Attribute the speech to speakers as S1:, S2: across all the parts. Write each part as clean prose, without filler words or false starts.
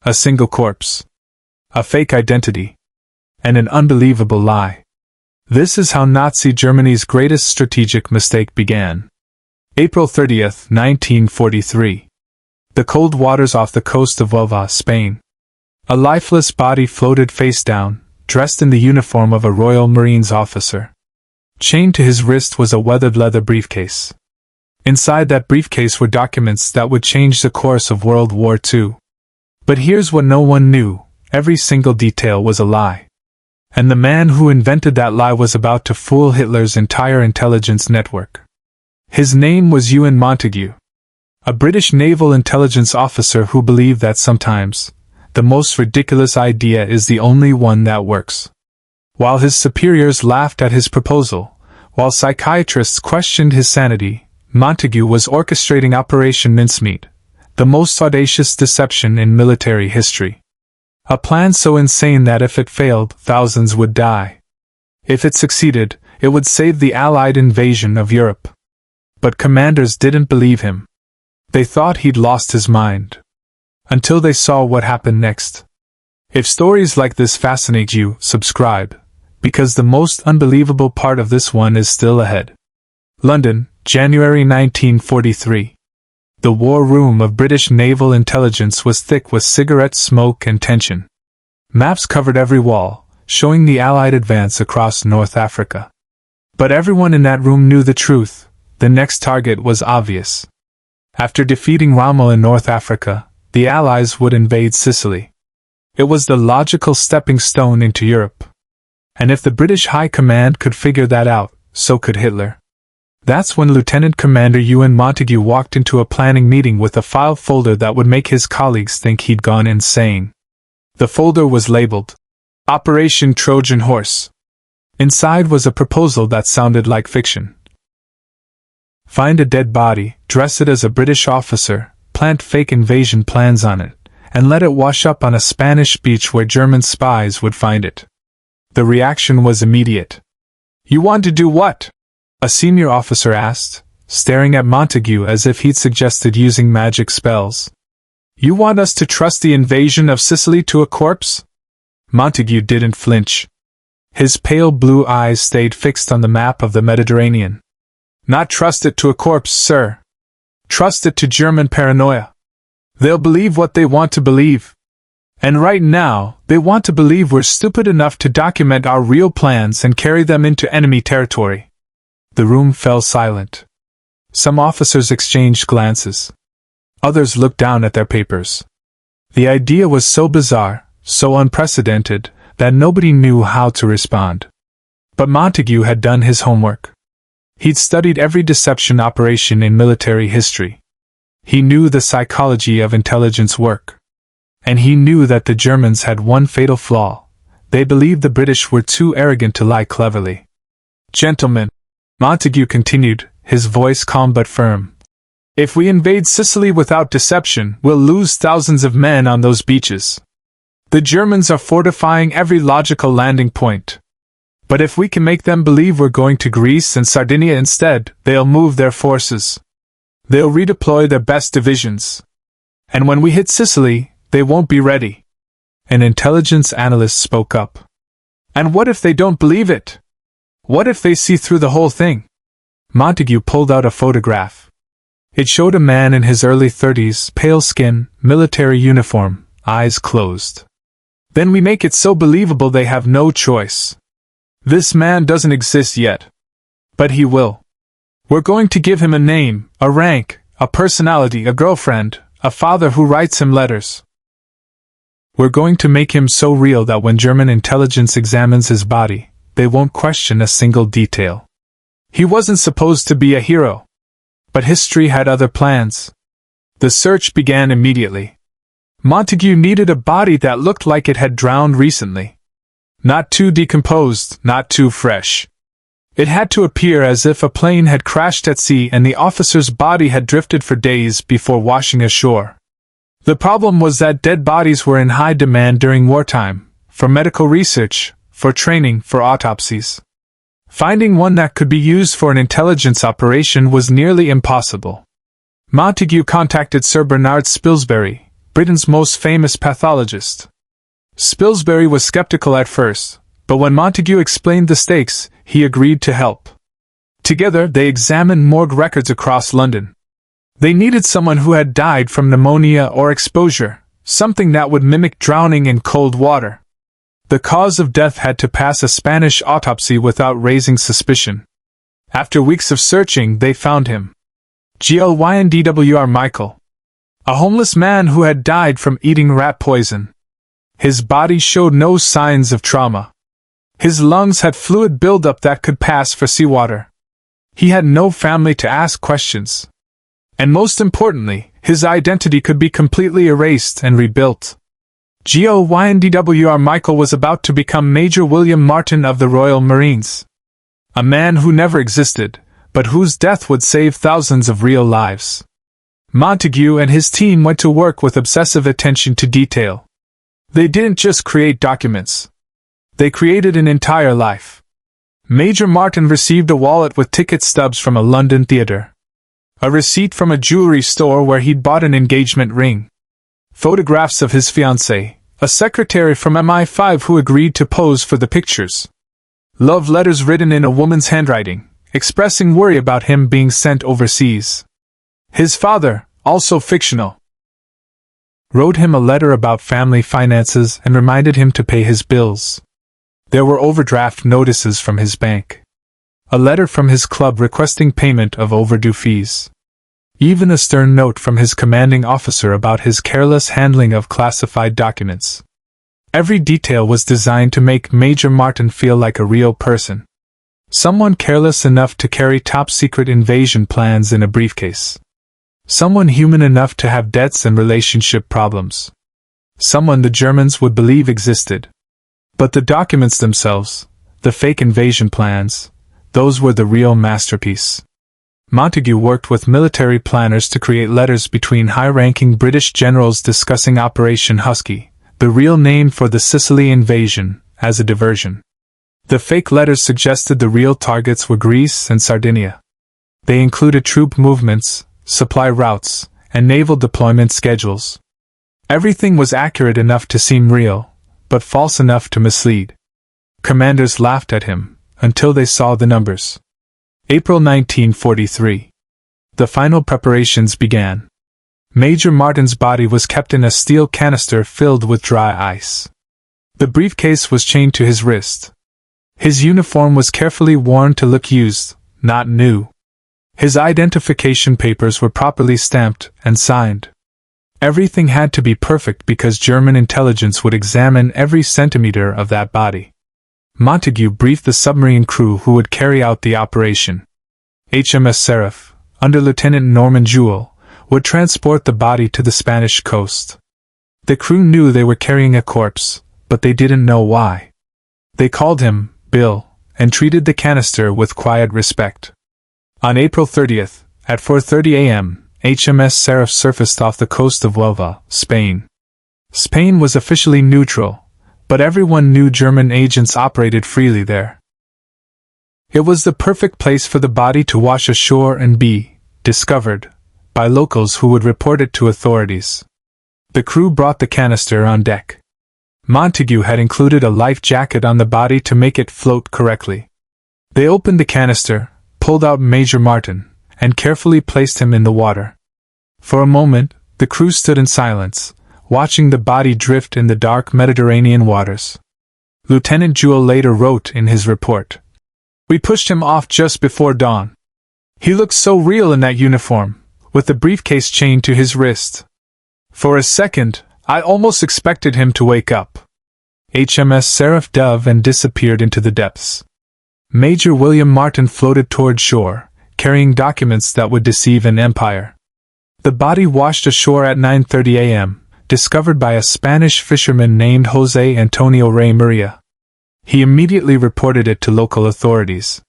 S1: A single corpse. A fake identity. And an unbelievable lie. This is how Nazi Germany's greatest strategic mistake began. April 30th, 1943. The cold waters off the coast of Huelva, Spain. A lifeless body floated face down, dressed in the uniform of a Royal Marines officer. Chained to his wrist was a weathered leather briefcase. Inside that briefcase were documents that would change the course of World War II. But here's what no one knew: every single detail was a lie. And the man who invented that lie was about to fool Hitler's entire intelligence network. His name was Ewen Montagu, a British naval intelligence officer who believed that sometimes the most ridiculous idea is the only one that works. While his superiors laughed at his proposal, while psychiatrists questioned his sanity, Montagu was orchestrating Operation Mincemeat, the most audacious deception in military history. A plan so insane that if it failed, thousands would die. If it succeeded, it would save the Allied invasion of Europe. But commanders didn't believe him. They thought he'd lost his mind. Until they saw what happened next. If stories like this fascinate you, subscribe, because the most unbelievable part of this one is still ahead. London, January 1943. The war room of British naval intelligence was thick with cigarette smoke and tension. Maps covered every wall, showing the Allied advance across North Africa. But everyone in that room knew the truth: the next target was obvious. After defeating Rommel in North Africa, the Allies would invade Sicily. It was the logical stepping stone into Europe. And if the British High Command could figure that out, so could Hitler. That's when Lieutenant Commander Ewen Montagu walked into a planning meeting with a file folder that would make his colleagues think he'd gone insane. The folder was labeled Operation Trojan Horse. Inside was a proposal that sounded like fiction. Find a dead body, dress it as a British officer, plant fake invasion plans on it, and let it wash up on a Spanish beach where German spies would find it. The reaction was immediate. "You want to do what?" a senior officer asked, staring at Montagu as if he'd suggested using magic spells. "You want us to trust the invasion of Sicily to a corpse?" Montagu didn't flinch. His pale blue eyes stayed fixed on the map of the Mediterranean. "Not trust it to a corpse, sir. Trust it to German paranoia. They'll believe what they want to believe. And right now, they want to believe we're stupid enough to document our real plans and carry them into enemy territory." The room fell silent. Some officers exchanged glances. Others looked down at their papers. The idea was so bizarre, so unprecedented, that nobody knew how to respond. But Montagu had done his homework. He'd studied every deception operation in military history. He knew the psychology of intelligence work. And he knew that the Germans had one fatal flaw: they believed the British were too arrogant to lie cleverly. "Gentlemen," Montagu continued, his voice calm but firm, "if we invade Sicily without deception, we'll lose thousands of men on those beaches. The Germans are fortifying every logical landing point. But if we can make them believe we're going to Greece and Sardinia instead, they'll move their forces. They'll redeploy their best divisions. And when we hit Sicily, they won't be ready." An intelligence analyst spoke up. "And what if they don't believe it? What if they see through the whole thing?" Montagu pulled out a photograph. It showed a man in his early 30s, pale skin, military uniform, eyes closed. "Then we make it so believable they have no choice. This man doesn't exist yet. But he will. We're going to give him a name, a rank, a personality, a girlfriend, a father who writes him letters. We're going to make him so real that when German intelligence examines his body, they won't question a single detail. He wasn't supposed to be a hero. But history had other plans. The search began immediately. Montagu needed a body that looked like it had drowned recently. Not too decomposed, not too fresh. It had to appear as if a plane had crashed at sea and the officer's body had drifted for days before washing ashore. The problem was that dead bodies were in high demand during wartime, for medical research, for training, for autopsies. Finding one that could be used for an intelligence operation was nearly impossible. Montagu contacted Sir Bernard Spilsbury, Britain's most famous pathologist. Spilsbury was skeptical at first, but when Montagu explained the stakes, he agreed to help. Together, they examined morgue records across London. They needed someone who had died from pneumonia or exposure, something that would mimic drowning in cold water. The cause of death had to pass a Spanish autopsy without raising suspicion. After weeks of searching, they found him. GlynDWR Michael. A homeless man who had died from eating rat poison. His body showed no signs of trauma. His lungs had fluid buildup that could pass for seawater. He had no family to ask questions. And most importantly, his identity could be completely erased and rebuilt. GlynDWR Michael was about to become Major William Martin of the Royal Marines. A man who never existed, but whose death would save thousands of real lives. Montagu and his team went to work with obsessive attention to detail. They didn't just create documents. They created an entire life. Major Martin received a wallet with ticket stubs from a London theatre. A receipt from a jewelry store where he'd bought an engagement ring. Photographs of his fiancée, a secretary from MI5 who agreed to pose for the pictures. Love letters written in a woman's handwriting, expressing worry about him being sent overseas. His father, also fictional, wrote him a letter about family finances and reminded him to pay his bills. There were overdraft notices from his bank. A letter from his club requesting payment of overdue fees. Even a stern note from his commanding officer about his careless handling of classified documents. Every detail was designed to make Major Martin feel like a real person. Someone careless enough to carry top-secret invasion plans in a briefcase. Someone human enough to have debts and relationship problems. Someone the Germans would believe existed. But the documents themselves, the fake invasion plans, those were the real masterpiece. Montagu worked with military planners to create letters between high-ranking British generals discussing Operation Husky, the real name for the Sicily invasion, as a diversion. The fake letters suggested the real targets were Greece and Sardinia. They included troop movements, supply routes, and naval deployment schedules. Everything was accurate enough to seem real, but false enough to mislead. Commanders laughed at him, until they saw the numbers. April 1943. The final preparations began. Major Martin's body was kept in a steel canister filled with dry ice. The briefcase was chained to his wrist. His uniform was carefully worn to look used, not new. His identification papers were properly stamped and signed. Everything had to be perfect because German intelligence would examine every centimeter of that body. Montagu briefed the submarine crew who would carry out the operation. HMS Seraph, under Lieutenant Norman Jewell, would transport the body to the Spanish coast. The crew knew they were carrying a corpse, but they didn't know why. They called him Bill, and treated the canister with quiet respect. On April 30th, at 4:30 a.m., HMS Seraph surfaced off the coast of Huelva, Spain. Spain was officially neutral, but everyone knew German agents operated freely there. It was the perfect place for the body to wash ashore and be discovered by locals who would report it to authorities. The crew brought the canister on deck. Montagu had included a life jacket on the body to make it float correctly. They opened the canister, pulled out Major Martin, and carefully placed him in the water. For a moment, the crew stood in silence, watching the body drift in the dark Mediterranean waters. Lieutenant Jewell later wrote in his report, "We pushed him off just before dawn. He looked so real in that uniform, with the briefcase chained to his wrist. For a second, I almost expected him to wake up." HMS Seraph dove and disappeared into the depths. Major William Martin floated toward shore, carrying documents that would deceive an empire. The body washed ashore at 9:30 a.m., discovered by a Spanish fisherman named José Antonio Rey Maria. He immediately reported it to local authorities.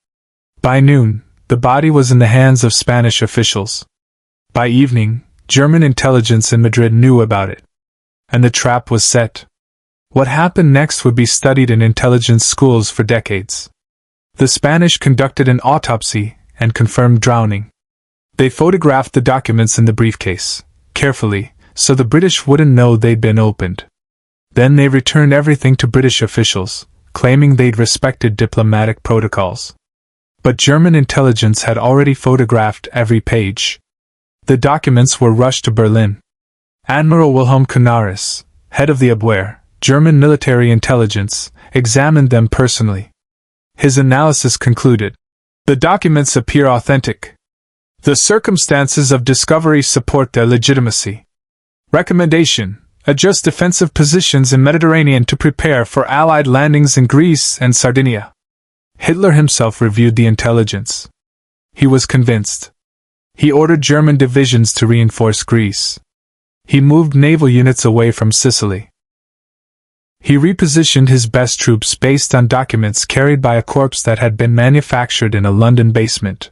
S1: By noon, the body was in the hands of Spanish officials. By evening, German intelligence in Madrid knew about it. And the trap was set. What happened next would be studied in intelligence schools for decades. The Spanish conducted an autopsy and confirmed drowning. They photographed the documents in the briefcase, carefully, so the British wouldn't know they'd been opened. Then they returned everything to British officials, claiming they'd respected diplomatic protocols. But German intelligence had already photographed every page. The documents were rushed to Berlin. Admiral Wilhelm Canaris, head of the Abwehr, German military intelligence, examined them personally. His analysis concluded, "The documents appear authentic. The circumstances of discovery support their legitimacy. Recommendation: adjust defensive positions in Mediterranean to prepare for Allied landings in Greece and Sardinia." Hitler himself reviewed the intelligence. He was convinced. He ordered German divisions to reinforce Greece. He moved naval units away from Sicily. He repositioned his best troops based on documents carried by a corps that had been manufactured in a London basement.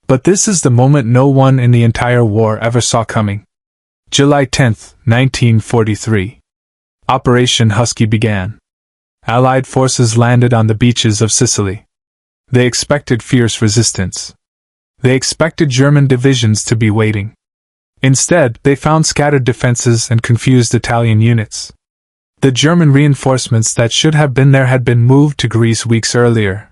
S1: But this is the moment no one in the entire war ever saw coming. July 10, 1943. Operation Husky began. Allied forces landed on the beaches of Sicily. They expected fierce resistance. They expected German divisions to be waiting. Instead, they found scattered defenses and confused Italian units. The German reinforcements that should have been there had been moved to Greece weeks earlier.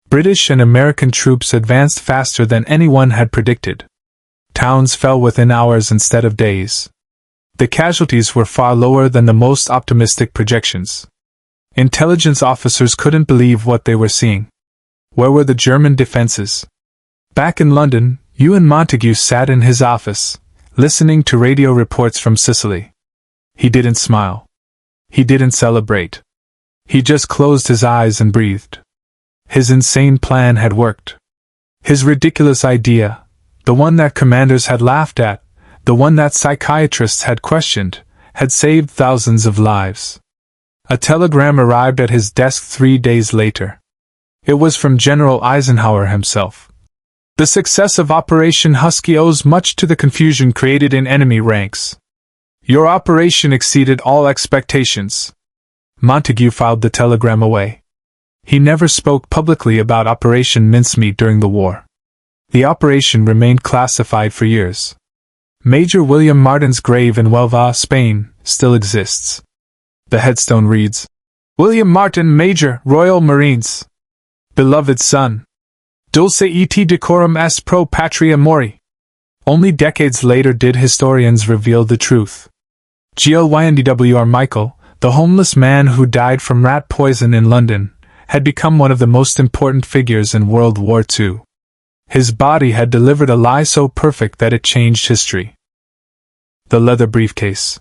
S1: British and American troops advanced faster than anyone had predicted. Towns fell within hours instead of days. The casualties were far lower than the most optimistic projections. Intelligence officers couldn't believe what they were seeing. Where were the German defenses? Back in London, Ewen Montagu sat in his office, listening to radio reports from Sicily. He didn't smile. He didn't celebrate. He just closed his eyes and breathed. His insane plan had worked. His ridiculous idea, the one that commanders had laughed at, the one that psychiatrists had questioned, had saved thousands of lives. A telegram arrived at his desk 3 days later. It was from General Eisenhower himself. The success of Operation Husky owes much to the confusion created in enemy ranks. Your operation exceeded all expectations. Montagu filed the telegram away. He never spoke publicly about Operation Mincemeat during the war. The operation remained classified for years. Major William Martin's grave in Huelva, Spain, still exists. The headstone reads, "William Martin, Major, Royal Marines. Beloved son. Dulce et decorum est pro patria mori." Only decades later did historians reveal the truth. Glyndwr Michael, the homeless man who died from rat poison in London, had become one of the most important figures in World War II. His body had delivered a lie so perfect that it changed history. The leather briefcase.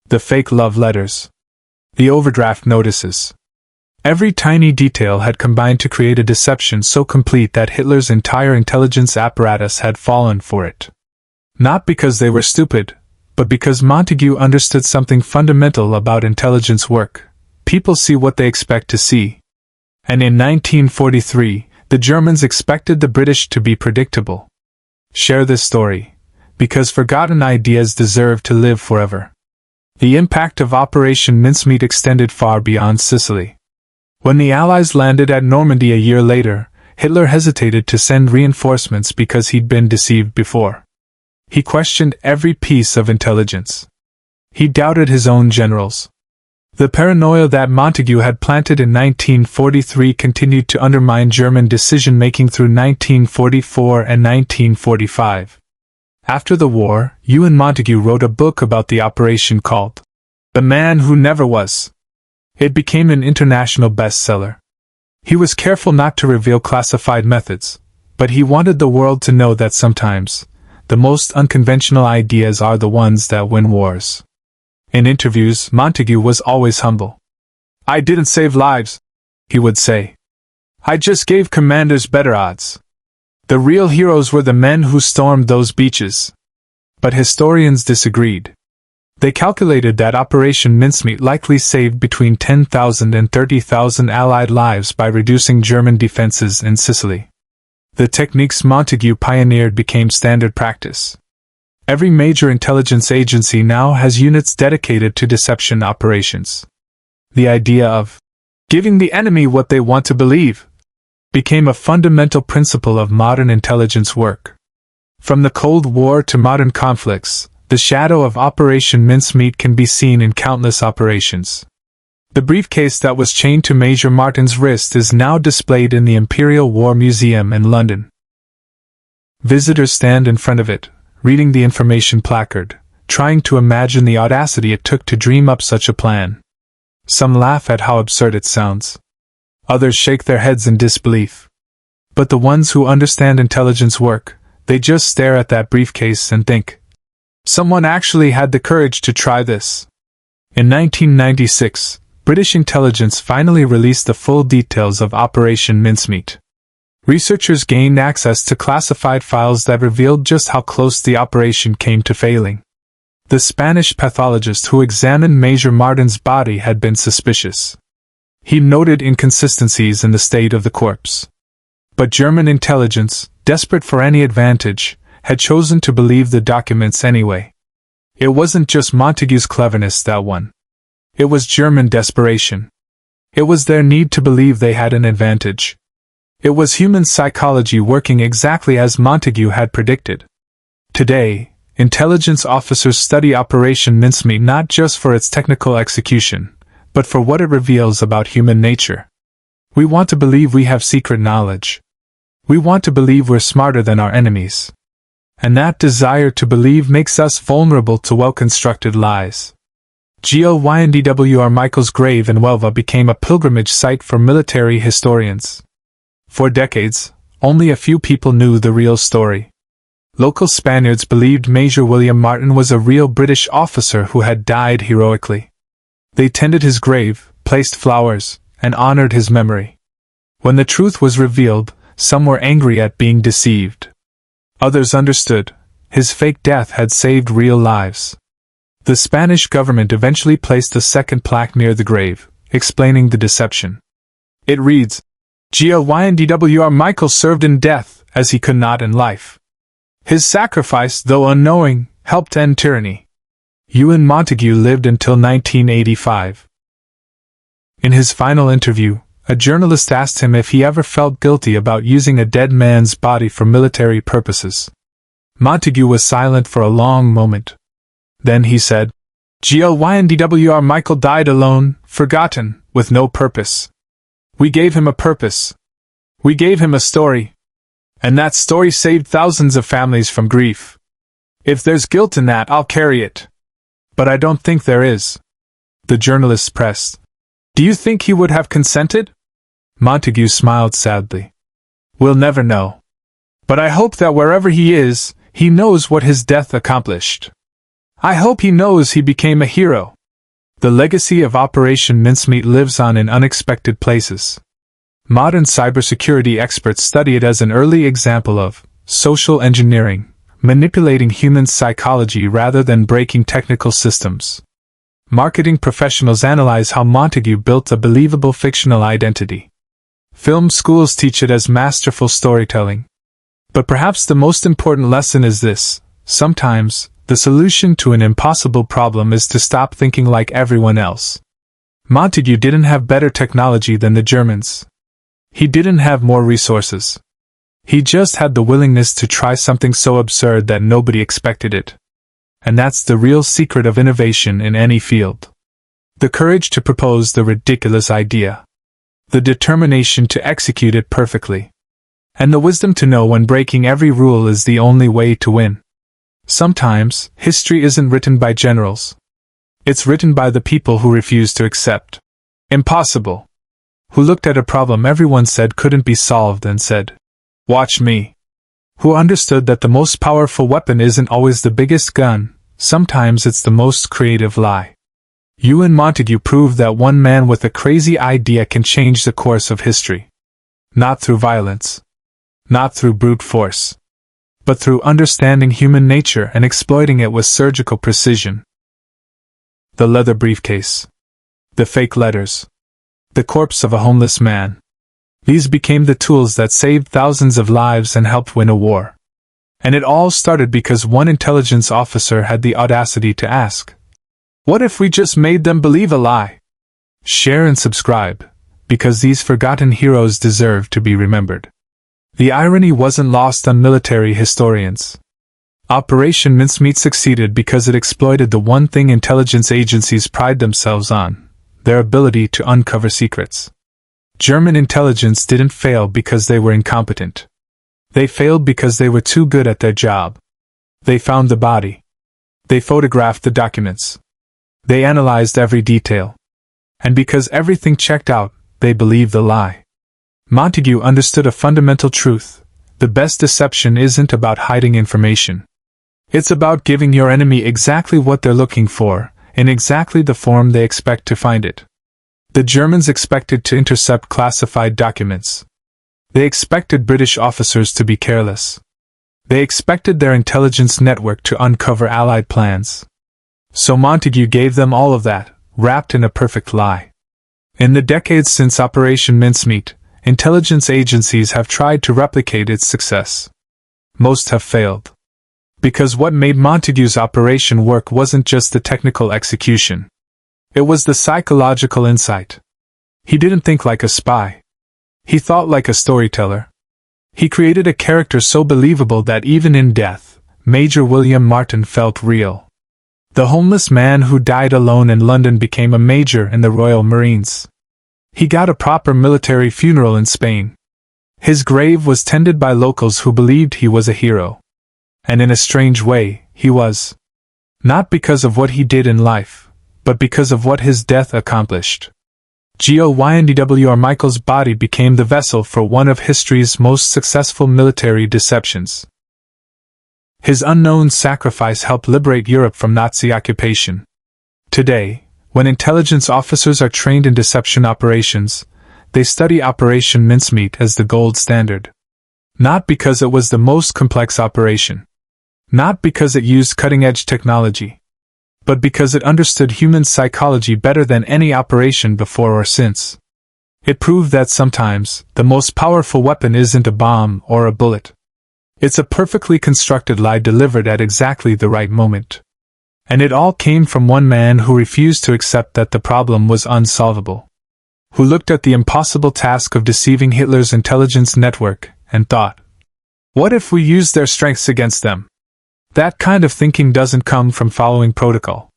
S1: The fake love letters. The overdraft notices. Every tiny detail had combined to create a deception so complete that Hitler's entire intelligence apparatus had fallen for it. Not because they were stupid, but because Montagu understood something fundamental about intelligence work. People see what they expect to see. And in 1943, the Germans expected the British to be predictable. Share this story, because forgotten ideas deserve to live forever. The impact of Operation Mincemeat extended far beyond Sicily. When the Allies landed at Normandy a year later, Hitler hesitated to send reinforcements because he'd been deceived before. He questioned every piece of intelligence. He doubted his own generals. The paranoia that Montagu had planted in 1943 continued to undermine German decision-making through 1944 and 1945. After the war, Ewen Montagu wrote a book about the operation called The Man Who Never Was. It became an international bestseller. He was careful not to reveal classified methods, but he wanted the world to know that sometimes, the most unconventional ideas are the ones that win wars. In interviews, Montagu was always humble. "I didn't save lives," he would say. "I just gave commanders better odds. The real heroes were the men who stormed those beaches." But historians disagreed. They calculated that Operation Mincemeat likely saved between 10,000 and 30,000 Allied lives by reducing German defenses in Sicily. The techniques Montagu pioneered became standard practice. Every major intelligence agency now has units dedicated to deception operations. The idea of giving the enemy what they want to believe became a fundamental principle of modern intelligence work. From the Cold War to modern conflicts, the The shadow of Operation Mincemeat can be seen in countless operations. The briefcase that was chained to Major Martin's wrist is now displayed in the Imperial War Museum in London. Visitors stand in front of it, reading the information placard, trying to imagine the audacity it took to dream up such a plan. Some laugh at how absurd it sounds. Others shake their heads in disbelief. But the ones who understand intelligence work, they just stare at that briefcase and think, someone actually had the courage to try this. In 1996, British intelligence finally released the full details of Operation Mincemeat. Researchers gained access to classified files that revealed just how close the operation came to failing. The Spanish pathologist who examined Major Martin's body had been suspicious. He noted inconsistencies in the state of the corpse. But German intelligence, desperate for any advantage, had chosen to believe the documents anyway. It wasn't just Montagu's cleverness that won. It was German desperation. It was their need to believe they had an advantage. It was human psychology working exactly as Montagu had predicted. Today, intelligence officers study Operation Mincemeat not just for its technical execution, but for what it reveals about human nature. We want to believe we have secret knowledge. We want to believe we're smarter than our enemies. And that desire to believe makes us vulnerable to well-constructed lies. Ewen Michael's grave in Huelva became a pilgrimage site for military historians. For decades, only a few people knew the real story. Local Spaniards believed Major William Martin was a real British officer who had died heroically. They tended his grave, placed flowers, and honored his memory. When the truth was revealed, some were angry at being deceived. Others understood. His fake death had saved real lives. The Spanish government eventually placed a second plaque near the grave, explaining the deception. It reads, Ewen Michael served in death as he could not in life. His sacrifice, though unknowing, helped end tyranny. Ewen Montagu lived until 1985. In his final interview, a journalist asked him if he ever felt guilty about using a dead man's body for military purposes. Montagu was silent for a long moment. Then he said, Ewen Michael died alone, forgotten, with no purpose. We gave him a purpose. We gave him a story. And that story saved thousands of families from grief. If there's guilt in that, I'll carry it. But I don't think there is. The journalist pressed. Do you think he would have consented? Montagu smiled sadly. We'll never know. But I hope that wherever he is, he knows what his death accomplished. I hope he knows he became a hero. The legacy of Operation Mincemeat lives on in unexpected places. Modern cybersecurity experts study it as an early example of social engineering, manipulating human psychology rather than breaking technical systems. Marketing professionals analyze how Montagu built a believable fictional identity. Film schools teach it as masterful storytelling. But perhaps the most important lesson is this: sometimes, the solution to an impossible problem is to stop thinking like everyone else. Montagu didn't have better technology than the Germans. He didn't have more resources. He just had the willingness to try something so absurd that nobody expected it. And that's the real secret of innovation in any field. The courage to propose the ridiculous idea. The determination to execute it perfectly. And the wisdom to know when breaking every rule is the only way to win. Sometimes, history isn't written by generals. It's written by the people who refuse to accept impossible. Who looked at a problem everyone said couldn't be solved and said, "Watch me." Who understood that the most powerful weapon isn't always the biggest gun, sometimes it's the most creative lie. Ewen Montagu proved that one man with a crazy idea can change the course of history. Not through violence. Not through brute force. But through understanding human nature and exploiting it with surgical precision. The leather briefcase. The fake letters. The corpse of a homeless man. These became the tools that saved thousands of lives and helped win a war. And it all started because one intelligence officer had the audacity to ask, what if we just made them believe a lie? Share and subscribe, because these forgotten heroes deserve to be remembered. The irony wasn't lost on military historians. Operation Mincemeat succeeded because it exploited the one thing intelligence agencies pride themselves on: their ability to uncover secrets. German intelligence didn't fail because they were incompetent. They failed because they were too good at their job. They found the body. They photographed the documents. They analyzed every detail. And because everything checked out, they believed the lie. Montagu understood a fundamental truth: the best deception isn't about hiding information. It's about giving your enemy exactly what they're looking for, in exactly the form they expect to find it. The Germans expected to intercept classified documents. They expected British officers to be careless. They expected their intelligence network to uncover Allied plans. So Montagu gave them all of that, wrapped in a perfect lie. In the decades since Operation Mincemeat, intelligence agencies have tried to replicate its success. Most have failed. Because what made Montagu's operation work wasn't just the technical execution. It was the psychological insight. He didn't think like a spy. He thought like a storyteller. He created a character so believable that even in death, Major William Martin felt real. The homeless man who died alone in London became a major in the Royal Marines. He got a proper military funeral in Spain. His grave was tended by locals who believed he was a hero. And in a strange way, he was. Not because of what he did in life, but because of what his death accomplished. Goyndwr Michael's body became the vessel for one of history's most successful military deceptions. His unknown sacrifice helped liberate Europe from Nazi occupation. Today, when intelligence officers are trained in deception operations, they study Operation Mincemeat as the gold standard. Not because it was the most complex operation. Not because it used cutting-edge technology. But because it understood human psychology better than any operation before or since. It proved that sometimes, the most powerful weapon isn't a bomb or a bullet. It's a perfectly constructed lie delivered at exactly the right moment. And it all came from one man who refused to accept that the problem was unsolvable. Who looked at the impossible task of deceiving Hitler's intelligence network, and thought, what if we used their strengths against them? That kind of thinking doesn't come from following protocol.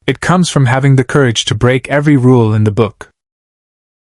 S1: It comes from having the courage to break every rule in the book.